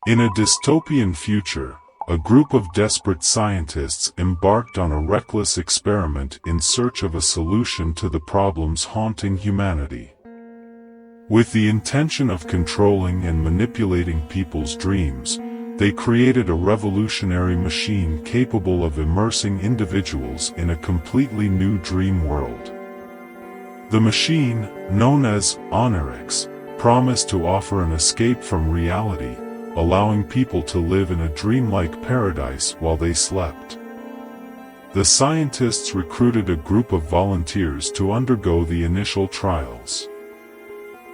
In a dystopian future, a group of desperate scientists embarked on a reckless experiment in search of a solution to the problems haunting humanity. With the intention of controlling and manipulating people's dreams, they created a revolutionary machine capable of immersing individuals in a completely new dream world. The machine, known as Onyrix, promised to offer an escape from reality, allowing people to live in a dreamlike paradise while they slept. The scientists recruited a group of volunteers to undergo the initial trials.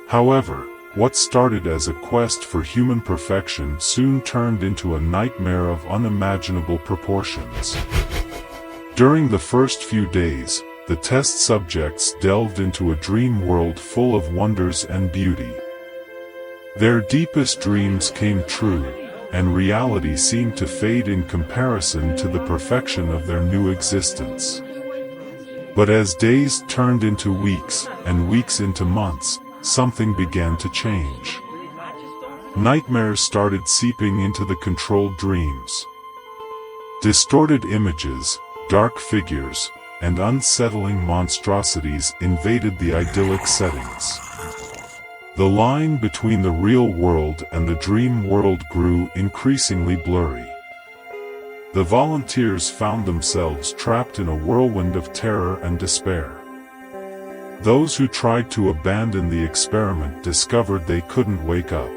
However, what started as a quest for human perfection soon turned into a nightmare of unimaginable proportions. During the first few days, the test subjects delved into a dream world full of wonders and beauty. Their deepest dreams came true, and reality seemed to fade in comparison to the perfection of their new existence. But as days turned into weeks, and weeks into months, something began to change. Nightmares started seeping into the controlled dreams. Distorted images, dark figures, and unsettling monstrosities invaded the idyllic settings. The line between the real world and the dream world grew increasingly blurry. The volunteers found themselves trapped in a whirlwind of terror and despair. Those who tried to abandon the experiment discovered they couldn't wake up.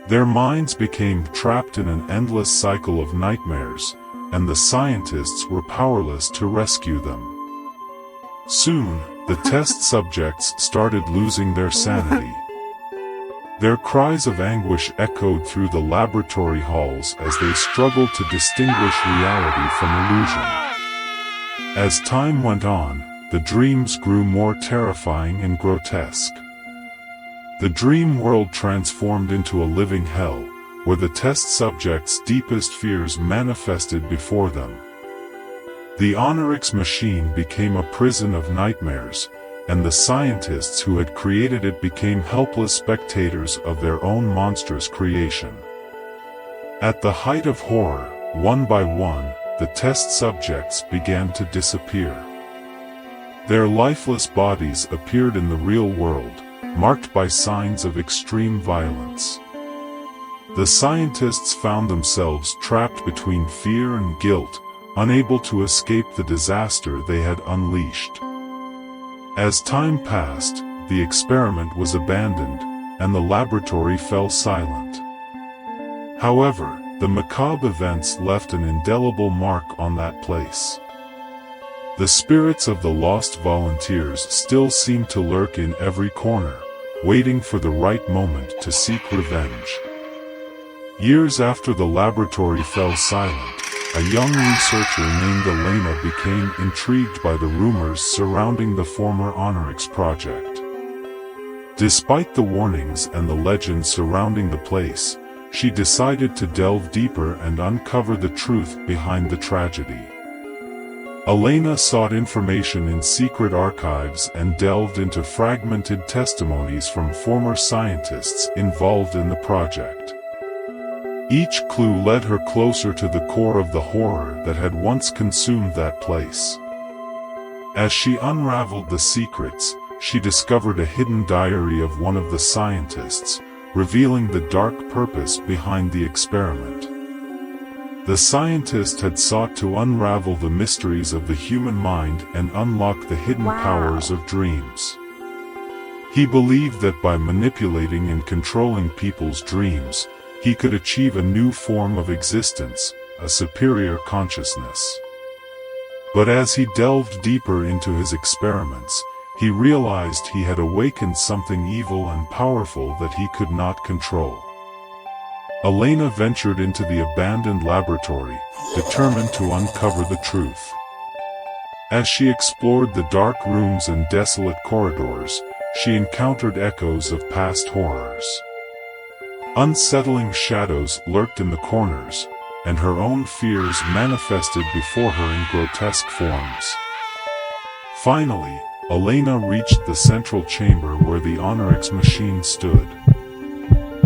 Their minds became trapped in an endless cycle of nightmares, and the scientists were powerless to rescue them. Soon, the test subjects started losing their sanity. Their cries of anguish echoed through the laboratory halls as they struggled to distinguish reality from illusion. As time went on, the dreams grew more terrifying and grotesque. The dream world transformed into a living hell, where the test subjects' deepest fears manifested before them. The Onyrix machine became a prison of nightmares, and the scientists who had created it became helpless spectators of their own monstrous creation. At the height of horror, one by one, the test subjects began to disappear. Their lifeless bodies appeared in the real world, marked by signs of extreme violence. The scientists found themselves trapped between fear and guilt, unable to escape the disaster they had unleashed. As time passed, the experiment was abandoned, and the laboratory fell silent. However, the macabre events left an indelible mark on that place. The spirits of the lost volunteers still seemed to lurk in every corner, waiting for the right moment to seek revenge. Years after the laboratory fell silent, a young researcher named Elena became intrigued by the rumors surrounding the former Onyrix project. Despite the warnings and the legends surrounding the place, she decided to delve deeper and uncover the truth behind the tragedy. Elena sought information in secret archives and delved into fragmented testimonies from former scientists involved in the project. Each clue led her closer to the core of the horror that had once consumed that place. As she unraveled the secrets, she discovered a hidden diary of one of the scientists, revealing the dark purpose behind the experiment. The scientist had sought to unravel the mysteries of the human mind and unlock the hidden powers of dreams. He believed that by manipulating and controlling people's dreams, he could achieve a new form of existence, a superior consciousness. But as he delved deeper into his experiments, he realized he had awakened something evil and powerful that he could not control. Elena ventured into the abandoned laboratory, determined to uncover the truth. As she explored the dark rooms and desolate corridors, she encountered echoes of past horrors. Unsettling shadows lurked in the corners, and her own fears manifested before her in grotesque forms. Finally, Elena reached the central chamber where the Onyrix machine stood.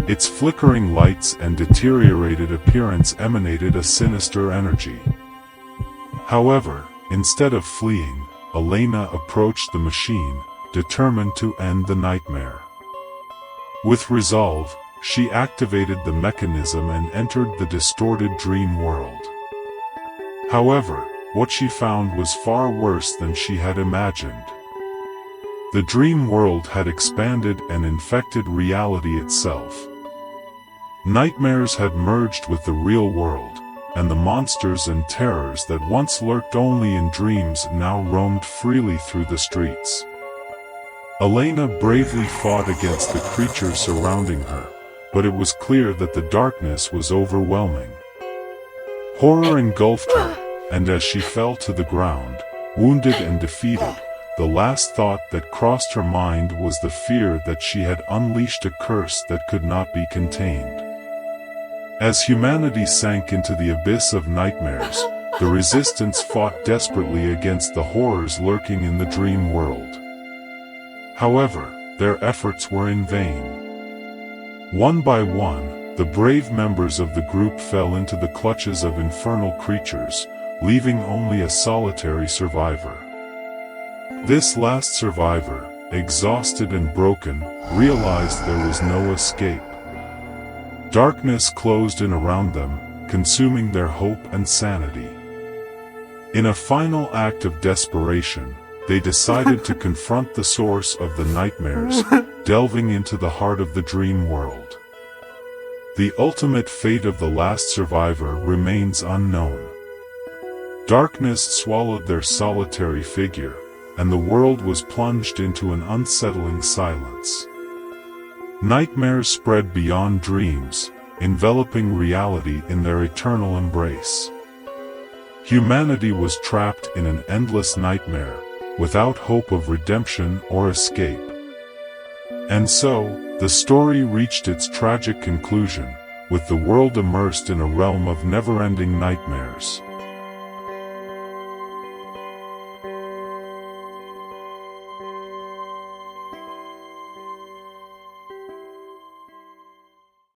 Its flickering lights and deteriorated appearance emanated a sinister energy. However, instead of fleeing, Elena approached the machine, determined to end the nightmare. With resolve, she activated the mechanism and entered the distorted dream world. However, what she found was far worse than she had imagined. The dream world had expanded and infected reality itself. Nightmares had merged with the real world, and the monsters and terrors that once lurked only in dreams now roamed freely through the streets. Elena bravely fought against the creatures surrounding her, but it was clear that the darkness was overwhelming. Horror engulfed her, and as she fell to the ground, wounded and defeated, the last thought that crossed her mind was the fear that she had unleashed a curse that could not be contained. As humanity sank into the abyss of nightmares, the resistance fought desperately against the horrors lurking in the dream world. However, their efforts were in vain. One by one, the brave members of the group fell into the clutches of infernal creatures, leaving only a solitary survivor. This last survivor, exhausted and broken, realized there was no escape. Darkness closed in around them, consuming their hope and sanity. In a final act of desperation, they decided to confront the source of the nightmares, delving into the heart of the dream world. The ultimate fate of the last survivor remains unknown. Darkness swallowed their solitary figure, and the world was plunged into an unsettling silence. Nightmares spread beyond dreams, enveloping reality in their eternal embrace. Humanity was trapped in an endless nightmare, without hope of redemption or escape. And so, the story reached its tragic conclusion, with the world immersed in a realm of never-ending nightmares.